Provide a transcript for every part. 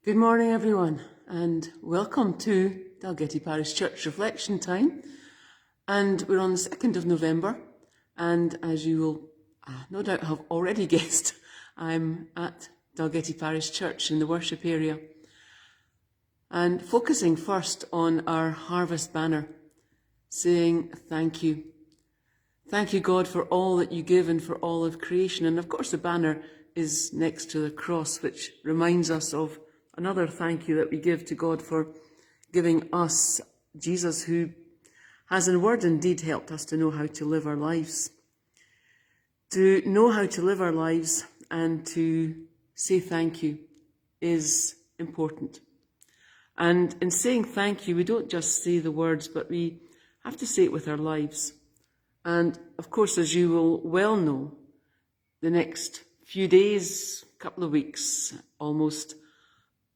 Good morning, everyone, and welcome to Dalgety Parish Church Reflection Time. And we're on the 2nd of November, and as you will no doubt have already guessed, I'm at Dalgety Parish Church in the worship area, and focusing first on our harvest banner, saying thank you. Thank you, God, for all that you give and for all of creation. And of course, the banner is next to the cross, which reminds us of another thank you that we give to God for giving us Jesus, who has in word and deed helped us to know how to live our lives. To know how to live our lives and to say thank you is important. And in saying thank you, we don't just say the words, but we have to say it with our lives. And of course, as you will well know, the next few days, couple of weeks almost,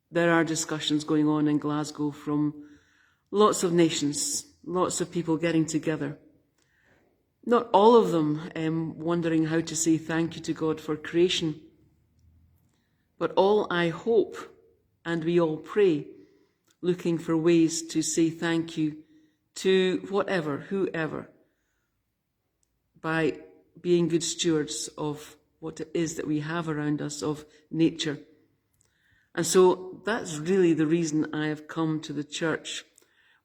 there are discussions going on in Glasgow from lots of nations, lots of people getting together. Not all of them wondering how to say thank you to God for creation, but all, I hope, and we all pray, looking for ways to say thank you to whatever, whoever, by being good stewards of what it is that we have around us, of nature. And so that's really the reason I have come to the church.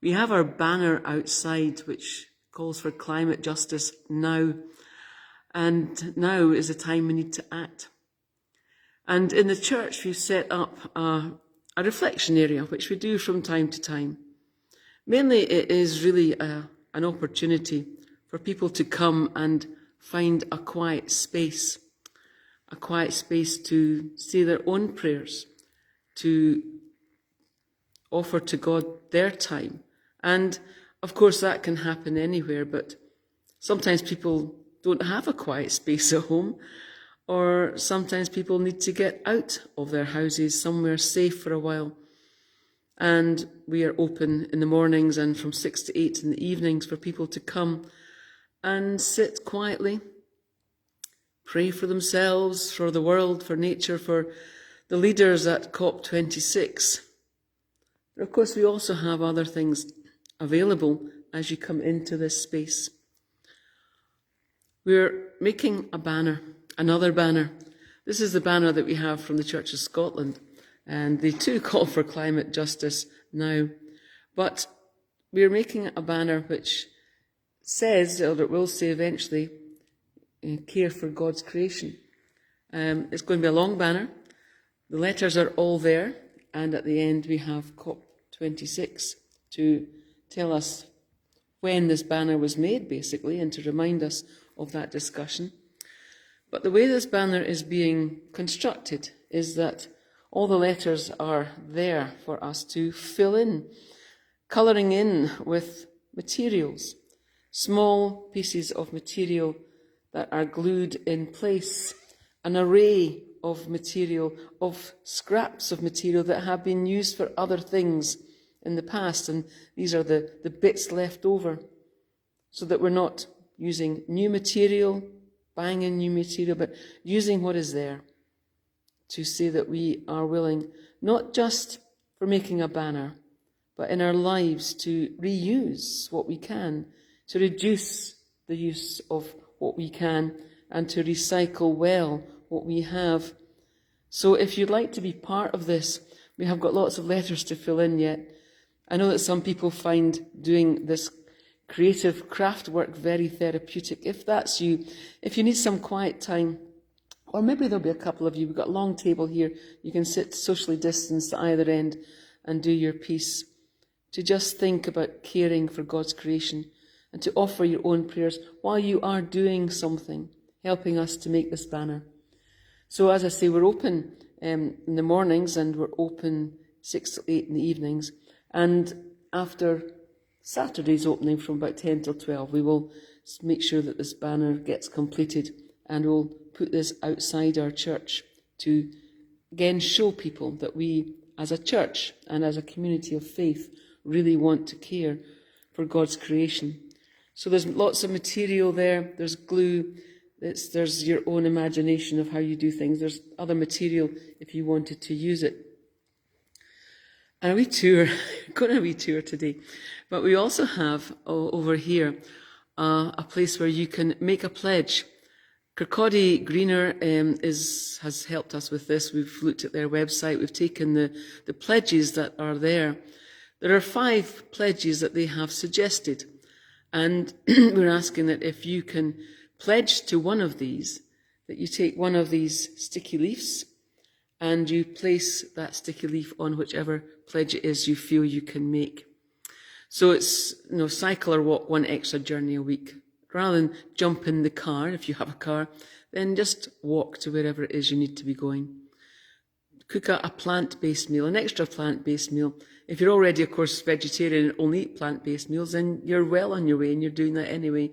We have our banner outside, which calls for climate justice now. And now is the time we need to act. And in the church, we've set up a reflection area, which we do from time to time. Mainly, it is really an opportunity for people to come and find a quiet space to say their own prayers, to offer to God their time. And of course that can happen anywhere, but sometimes people don't have a quiet space at home, or sometimes people need to get out of their houses somewhere safe for a while. And we are open in the mornings and from 6 to 8 in the evenings for people to come and sit quietly, pray for themselves, for the world, for nature, for the leaders at COP26. But of course, we also have other things available as you come into this space. We're making a banner, another banner. This is the banner that we have from the Church of Scotland, and they too call for climate justice now. But we're making a banner which says, or it will say eventually, care for God's creation. It's going to be a long banner. The letters are all there, and at the end we have COP26 to tell us when this banner was made, basically, and to remind us of that discussion. But the way this banner is being constructed is that all the letters are there for us to fill in, colouring in with materials, small pieces of material that are glued in place, an array of material, of scraps of material that have been used for other things in the past. And these are the bits left over, so that we're not using new material, buying in new material, but using what is there to say that we are willing, not just for making a banner, but in our lives to reuse what we can, to reduce the use of what we can, and to recycle well what we have. So if you'd like to be part of this, we have got lots of letters to fill in yet. I know that some people find doing this creative craft work very therapeutic. If that's you, if you need some quiet time, or maybe there'll be a couple of you, we've got a long table here, you can sit socially distanced at either end and do your piece, to just think about caring for God's creation and to offer your own prayers while you are doing something, helping us to make this banner. So as I say, we're open in the mornings and we're open 6 to 8 in the evenings. And after Saturday's opening from about 10 till 12, we will make sure that this banner gets completed, and we'll put this outside our church to again show people that we as a church and as a community of faith really want to care for God's creation. So there's lots of material there, there's glue, there's your own imagination of how you do things. There's other material if you wanted to use it. And a wee tour, going on a wee tour today. But we also have over here a place where you can make a pledge. Kirkcaldy Greener has helped us with this. We've looked at their website. We've taken the pledges that are there. There are 5 pledges that they have suggested. And we're asking that if you can pledge to one of these, that you take one of these sticky leaves and you place that sticky leaf on whichever pledge it is you feel you can make. So it's, cycle or walk 1 extra journey a week. Rather than jump in the car, if you have a car, then just walk to wherever it is you need to be going. Cook a plant-based meal, an extra plant-based meal. If you're already, of course, vegetarian and only eat plant-based meals, then you're well on your way and you're doing that anyway.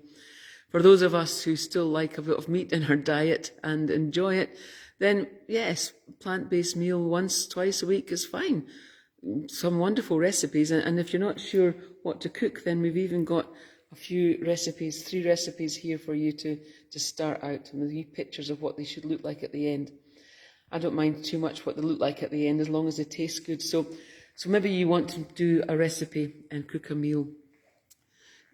For those of us who still like a bit of meat in our diet and enjoy it, then yes, plant-based meal once, twice a week is fine. Some wonderful recipes. And if you're not sure what to cook, then we've even got a few recipes, 3 recipes here for you to start out, and the pictures of what they should look like at the end. I don't mind too much what they look like at the end, as long as they taste good. So maybe you want to do a recipe and cook a meal.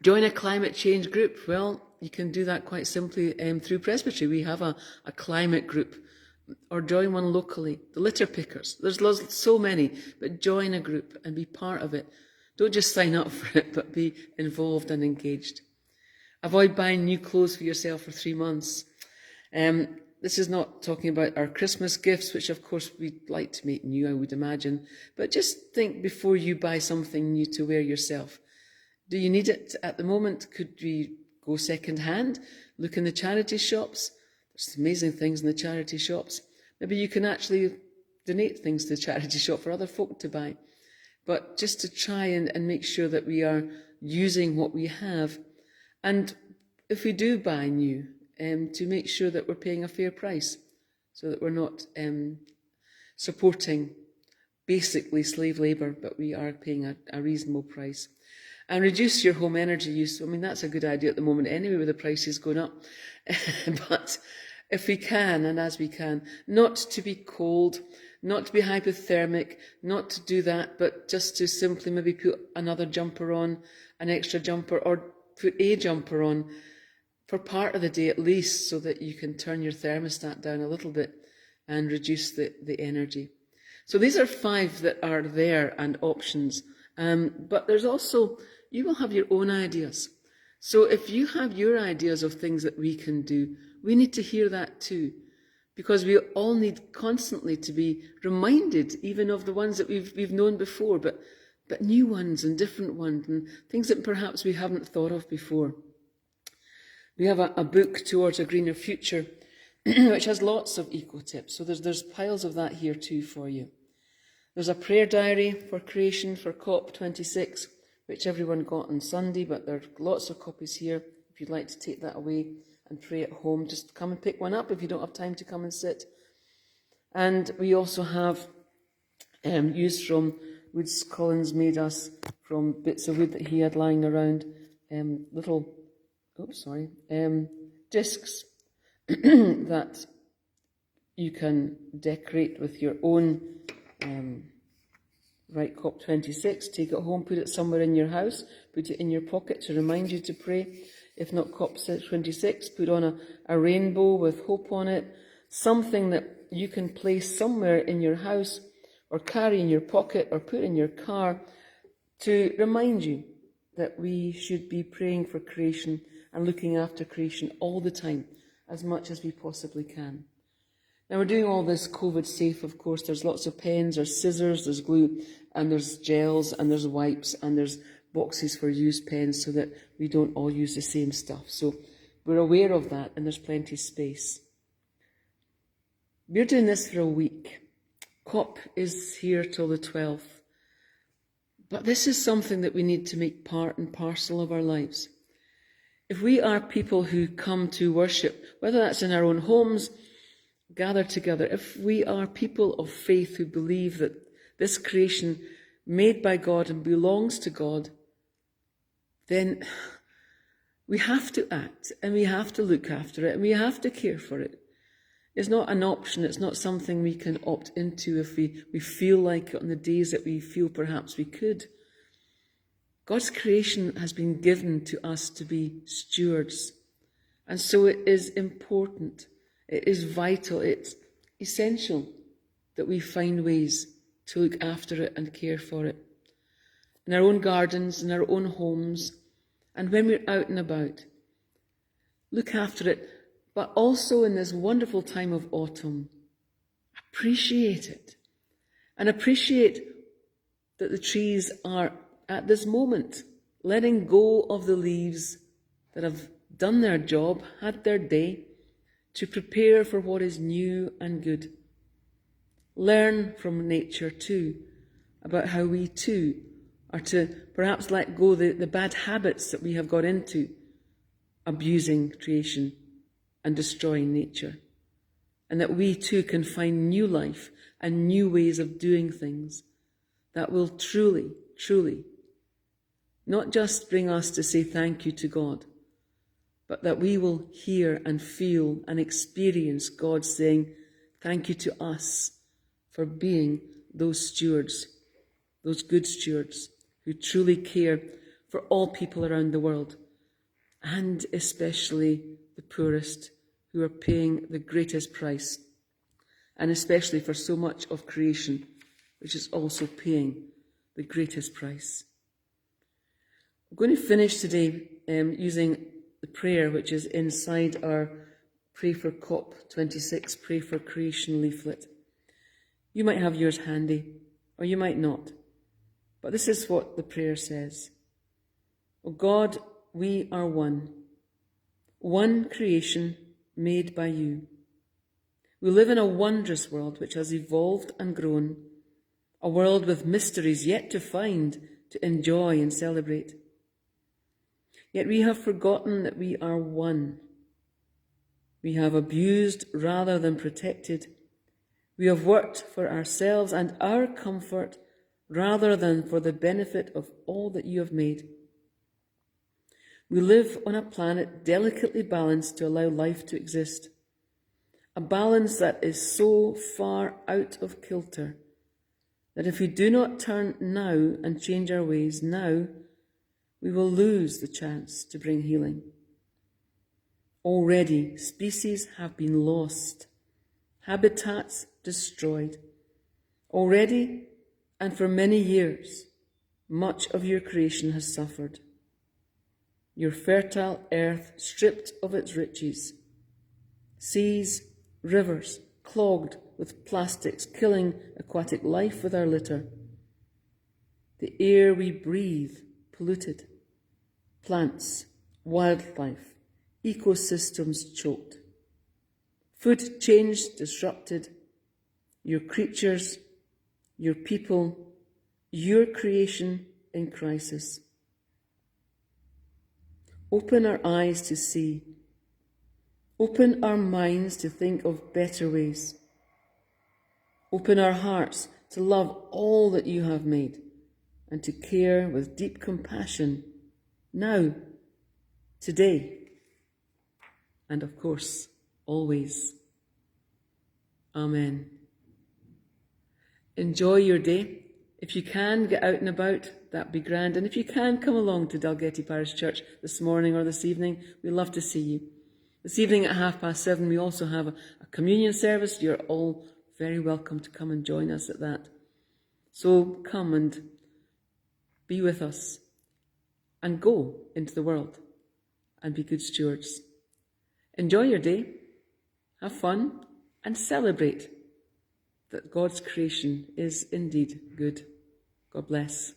Join a climate change group. Well, you can do that quite simply through Presbytery. We have a climate group. Or join one locally. The litter pickers. There's so many, but join a group and be part of it. Don't just sign up for it, but be involved and engaged. Avoid buying new clothes for yourself for 3 months. This is not talking about our Christmas gifts, which of course we'd like to make new, I would imagine. But just think before you buy something new to wear yourself. Do you need it at the moment? Could we go second hand? Look in the charity shops. There's amazing things in the charity shops. Maybe you can actually donate things to the charity shop for other folk to buy. But just to try and make sure that we are using what we have. And if we do buy new, to make sure that we're paying a fair price, so that we're not supporting basically slave labour, but we are paying a reasonable price. And reduce your home energy use. I mean, that's a good idea at the moment anyway, with the prices going up. But if we can, and as we can, not to be cold, not to be hypothermic, not to do that, but just to simply maybe put another jumper on, an extra jumper, or put a jumper on for part of the day at least, so that you can turn your thermostat down a little bit and reduce the energy. So these are 5 that are there and options. But there's also, you will have your own ideas. So if you have your ideas of things that we can do, we need to hear that too. Because we all need constantly to be reminded, even of the ones that we've known before, but new ones and different ones, and things that perhaps we haven't thought of before. We have a book, Towards a Greener Future, which has lots of eco-tips. So there's piles of that here too for you. There's a prayer diary for creation for COP26, which everyone got on Sunday, but there are lots of copies here. If you'd like to take that away and pray at home, just come and pick one up if you don't have time to come and sit. And we also have used from woods Collins made us from bits of wood that he had lying around, discs that you can decorate with your own. Write COP26, take it home, put it somewhere in your house, put it in your pocket to remind you to pray. If not COP26, put on a rainbow with hope on it, something that you can place somewhere in your house or carry in your pocket or put in your car to remind you that we should be praying for creation and looking after creation all the time, as much as we possibly can. Now, we're doing all this COVID safe, of course. There's lots of pens, there's scissors, there's glue, and there's gels, and there's wipes, and there's boxes for used pens so that we don't all use the same stuff. So we're aware of that, and there's plenty of space. We're doing this for a week. COP is here till the 12th. But this is something that we need to make part and parcel of our lives. If we are people who come to worship, whether that's in our own homes, gather together, if we are people of faith who believe that this creation made by God and belongs to God, then we have to act and we have to look after it and we have to care for it. is not an option. It's not something we can opt into if we feel like it on the days that we feel perhaps we could. God's creation has been given to us to be stewards. And so it is important, it is vital, it's essential that we find ways to look after it and care for it. In our own gardens, in our own homes, and when we're out and about. Look after it, but also in this wonderful time of autumn, appreciate it. And appreciate that the trees are, at this moment, letting go of the leaves that have done their job, had their day, to prepare for what is new and good. Learn from nature too, about how we too are to perhaps let go the bad habits that we have got into, abusing creation and destroying nature. And that we too can find new life and new ways of doing things that will truly, truly, not just bring us to say thank you to God, but that we will hear and feel and experience God saying thank you to us for being those stewards, those good stewards who truly care for all people around the world, and especially the poorest who are paying the greatest price, and especially for so much of creation, which is also paying the greatest price. I'm going to finish today using the prayer which is inside our Pray for COP26, Pray for Creation leaflet. You might have yours handy, or you might not. But this is what the prayer says. O God, we are one creation made by you. We live in a wondrous world which has evolved and grown, a world with mysteries yet to find, to enjoy and celebrate. Yet we have forgotten that we are one. We have abused rather than protected. We have worked for ourselves and our comfort rather than for the benefit of all that you have made. We live on a planet delicately balanced to allow life to exist, a balance that is so far out of kilter that if we do not turn now and change our ways now, we will lose the chance to bring healing. Already, species have been lost, habitats destroyed. Already, and for many years, much of your creation has suffered. Your fertile earth stripped of its riches, seas, rivers clogged with plastics, killing aquatic life with our litter. The air we breathe polluted, plants, wildlife, ecosystems choked. Food changed, disrupted. Your creatures, your people, your creation in crisis. Open our eyes to see. Open our minds to think of better ways. Open our hearts to love all that you have made and to care with deep compassion now, today, and of course, always. Amen. Enjoy your day. If you can, get out and about, that'd be grand. And if you can, come along to Dalgety Parish Church this morning or this evening. We'd love to see you. This evening at 7:30, we also have a communion service. You're all very welcome to come and join us at that. So come and be with us and go into the world and be good stewards. Enjoy your day, have fun, and celebrate that God's creation is indeed good. God bless.